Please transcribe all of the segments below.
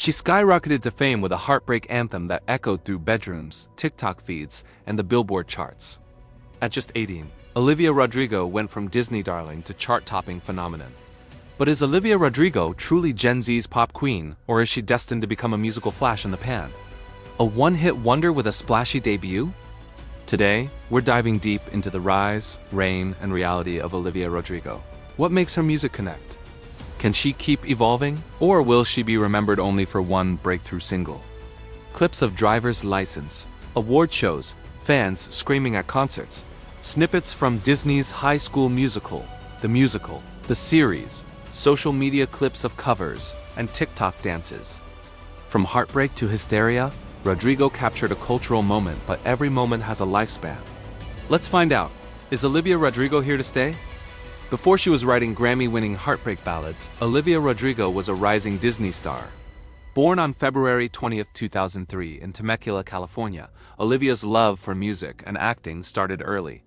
She skyrocketed to fame with a heartbreak anthem that echoed through bedrooms, TikTok feeds, and the Billboard charts. At just 18, Olivia Rodrigo went from Disney darling to chart-topping phenomenon. But is Olivia Rodrigo truly Gen Z's pop queen, or is she destined to become a musical flash in the pan? A one-hit wonder with a splashy debut? Today, we're diving deep into the rise, reign, and reality of Olivia Rodrigo. What makes her music connect? Can she keep evolving, or will she be remembered only for one breakthrough single? Clips of Driver's License, award shows, fans screaming at concerts, snippets from Disney's High School Musical, the series, social media clips of covers, and TikTok dances. From heartbreak to hysteria, Rodrigo captured a cultural moment, but every moment has a lifespan. Let's find out. Is Olivia Rodrigo here to stay? Before she was writing Grammy-winning heartbreak ballads, Olivia Rodrigo was a rising Disney star. Born on February 20, 2003 in Temecula, California, Olivia's love for music and acting started early.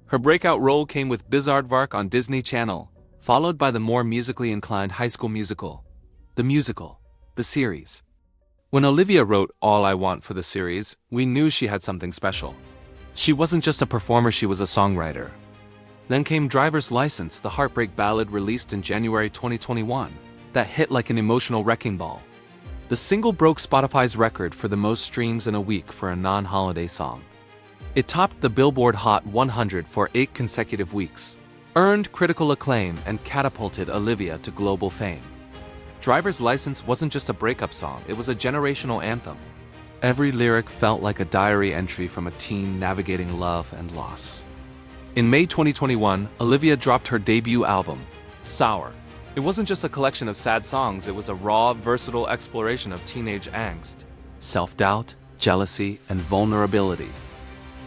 Her breakout role came with Bizaardvark on Disney Channel, followed by the more musically inclined High School Musical, the series. When Olivia wrote All I Want for the series, we knew she had something special. She wasn't just a performer, she was a songwriter. Then came Driver's License, the heartbreak ballad released in January 2021, that hit like an emotional wrecking ball. The single broke Spotify's record for the most streams in a week for a non-holiday song. It topped the Billboard Hot 100 for 8 consecutive weeks, earned critical acclaim, and catapulted Olivia to global fame. Driver's License wasn't just a breakup song, it was a generational anthem. Every lyric felt like a diary entry from a teen navigating love and loss. In May 2021, Olivia dropped her debut album, Sour. It wasn't just a collection of sad songs, it was a raw, versatile exploration of teenage angst, self-doubt, jealousy, and vulnerability.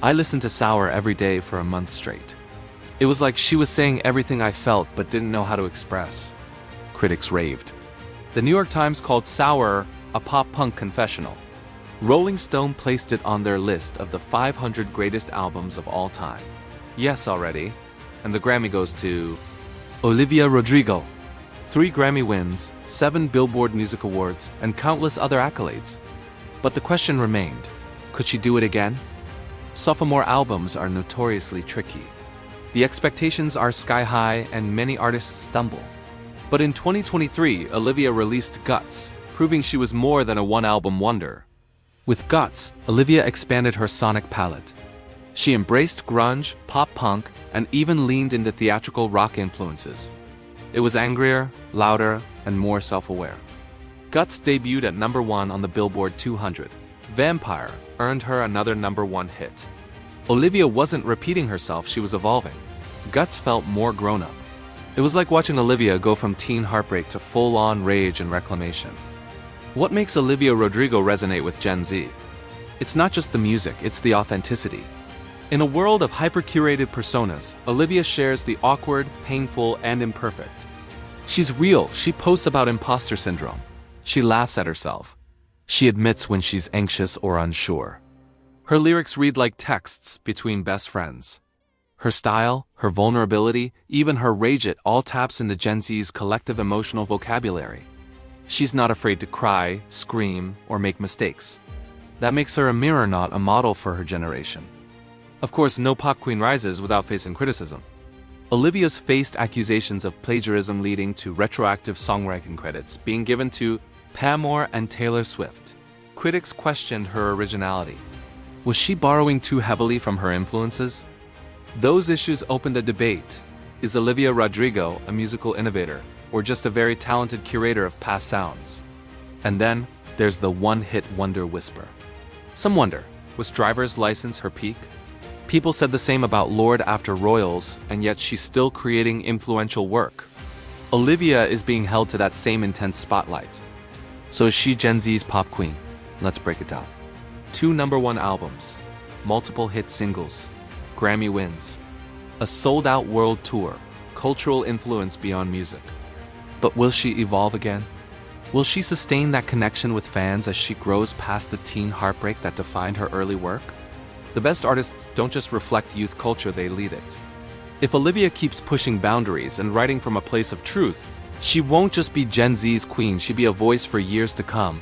I listened to Sour every day for a month straight. It was like she was saying everything I felt but didn't know how to express. Critics raved. The New York Times called Sour a pop-punk confessional. Rolling Stone placed it on their list of the 500 greatest albums of all time. Yes, already. And the Grammy goes to Olivia Rodrigo. 3 Grammy wins, 7 Billboard Music Awards, and countless other accolades. But the question remained, could she do it again? Sophomore albums are notoriously tricky. The expectations are sky high and many artists stumble. But in 2023, Olivia released Guts, proving she was more than a one-album wonder. With Guts, Olivia expanded her sonic palette. She embraced grunge, pop-punk, and even leaned into theatrical rock influences. It was angrier, louder, and more self-aware. Guts debuted at #1 on the Billboard 200. Vampire earned her another #1 hit. Olivia wasn't repeating herself, she was evolving. Guts felt more grown-up. It was like watching Olivia go from teen heartbreak to full-on rage and reclamation. What makes Olivia Rodrigo resonate with Gen Z? It's not just the music, it's the authenticity. In a world of hyper-curated personas, Olivia shares the awkward, painful, and imperfect. She's real, she posts about imposter syndrome. She laughs at herself. She admits when she's anxious or unsure. Her lyrics read like texts between best friends. Her style, her vulnerability, even her rage, it all taps into Gen Z's collective emotional vocabulary. She's not afraid to cry, scream, or make mistakes. That makes her a mirror, not a model for her generation. Of course, no pop queen rises without facing criticism. Olivia's faced accusations of plagiarism, leading to retroactive songwriting credits being given to Paramore and Taylor Swift. Critics questioned her originality. Was she borrowing too heavily from her influences? Those issues opened a debate. Is Olivia Rodrigo a musical innovator, or just a very talented curator of past sounds? And then, there's the one-hit wonder whisper. Some wonder, was Driver's License her peak? People said the same about Lord After Royals, and yet she's still creating influential work. Olivia is being held to that same intense spotlight. So is she Gen Z's pop queen? Let's break it down. 2 #1 albums, multiple hit singles, Grammy wins, a sold-out world tour, cultural influence beyond music. But will she evolve again? Will she sustain that connection with fans as she grows past the teen heartbreak that defined her early work? The best artists don't just reflect youth culture, they lead it. If Olivia keeps pushing boundaries and writing from a place of truth, She won't just be Gen Z's queen, she'll be a voice for years to come.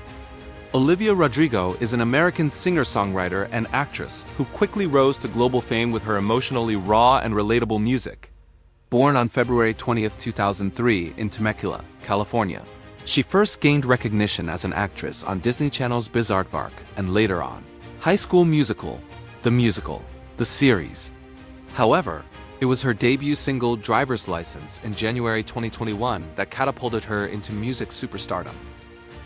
Olivia Rodrigo is an American singer-songwriter and actress who quickly rose to global fame with her emotionally raw and relatable music. Born on February 20, 2003 in Temecula, California, she first gained recognition as an actress on Disney Channel's Bizaardvark and later on High School Musical, the series. However, it was her debut single Driver's License in January 2021 that catapulted her into music superstardom.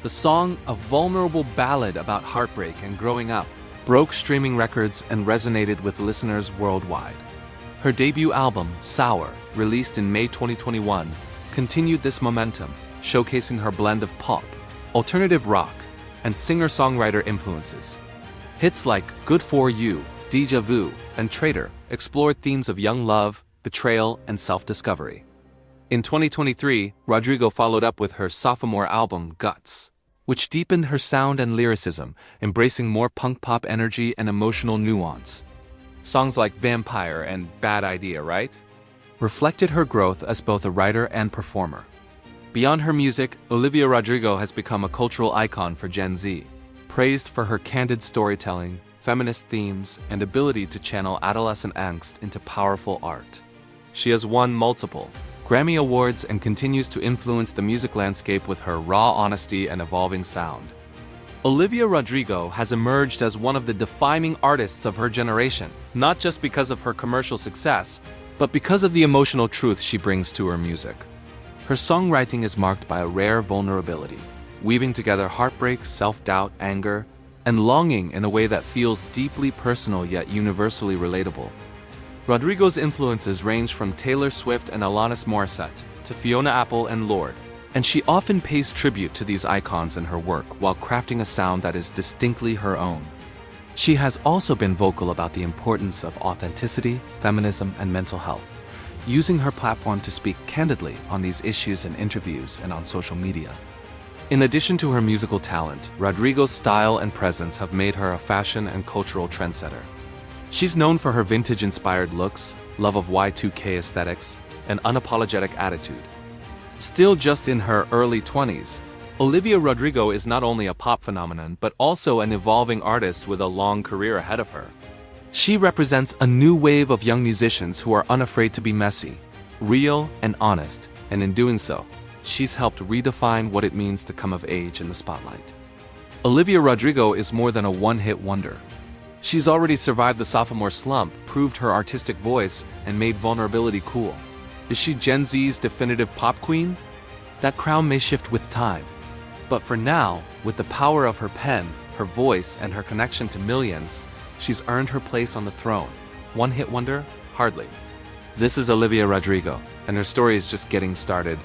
The song, a vulnerable ballad about heartbreak and growing up, broke streaming records and resonated with listeners worldwide. Her debut album, Sour, released in May 2021, continued this momentum, showcasing her blend of pop, alternative rock, and singer-songwriter influences. Hits like Good For You, Deja Vu, and Traitor explored themes of young love, betrayal, and self-discovery. In 2023, Rodrigo followed up with her sophomore album, Guts, which deepened her sound and lyricism, embracing more punk pop energy and emotional nuance. Songs like Vampire and Bad Idea, right? Reflected her growth as both a writer and performer. Beyond her music, Olivia Rodrigo has become a cultural icon for Gen Z, praised for her candid storytelling, feminist themes, and ability to channel adolescent angst into powerful art. She has won multiple Grammy Awards and continues to influence the music landscape with her raw honesty and evolving sound. Olivia Rodrigo has emerged as one of the defining artists of her generation, not just because of her commercial success, but because of the emotional truth she brings to her music. Her songwriting is marked by a rare vulnerability, weaving together heartbreak, self-doubt, anger, and longing in a way that feels deeply personal yet universally relatable. Rodrigo's influences range from Taylor Swift and Alanis Morissette to Fiona Apple and Lorde, and she often pays tribute to these icons in her work while crafting a sound that is distinctly her own. She has also been vocal about the importance of authenticity, feminism, and mental health, using her platform to speak candidly on these issues in interviews and on social media. In addition to her musical talent, Rodrigo's style and presence have made her a fashion and cultural trendsetter. She's known for her vintage-inspired looks, love of Y2K aesthetics, and unapologetic attitude. Still just in her early 20s, Olivia Rodrigo is not only a pop phenomenon but also an evolving artist with a long career ahead of her. She represents a new wave of young musicians who are unafraid to be messy, real, and honest, and in doing so, she's helped redefine what it means to come of age in the spotlight. Olivia Rodrigo is more than a one-hit wonder. She's already survived the sophomore slump, proved her artistic voice, and made vulnerability cool. Is she Gen Z's definitive pop queen? That crown may shift with time. But for now, with the power of her pen, her voice, and her connection to millions, she's earned her place on the throne. One hit wonder? Hardly. This is Olivia Rodrigo, and her story is just getting started.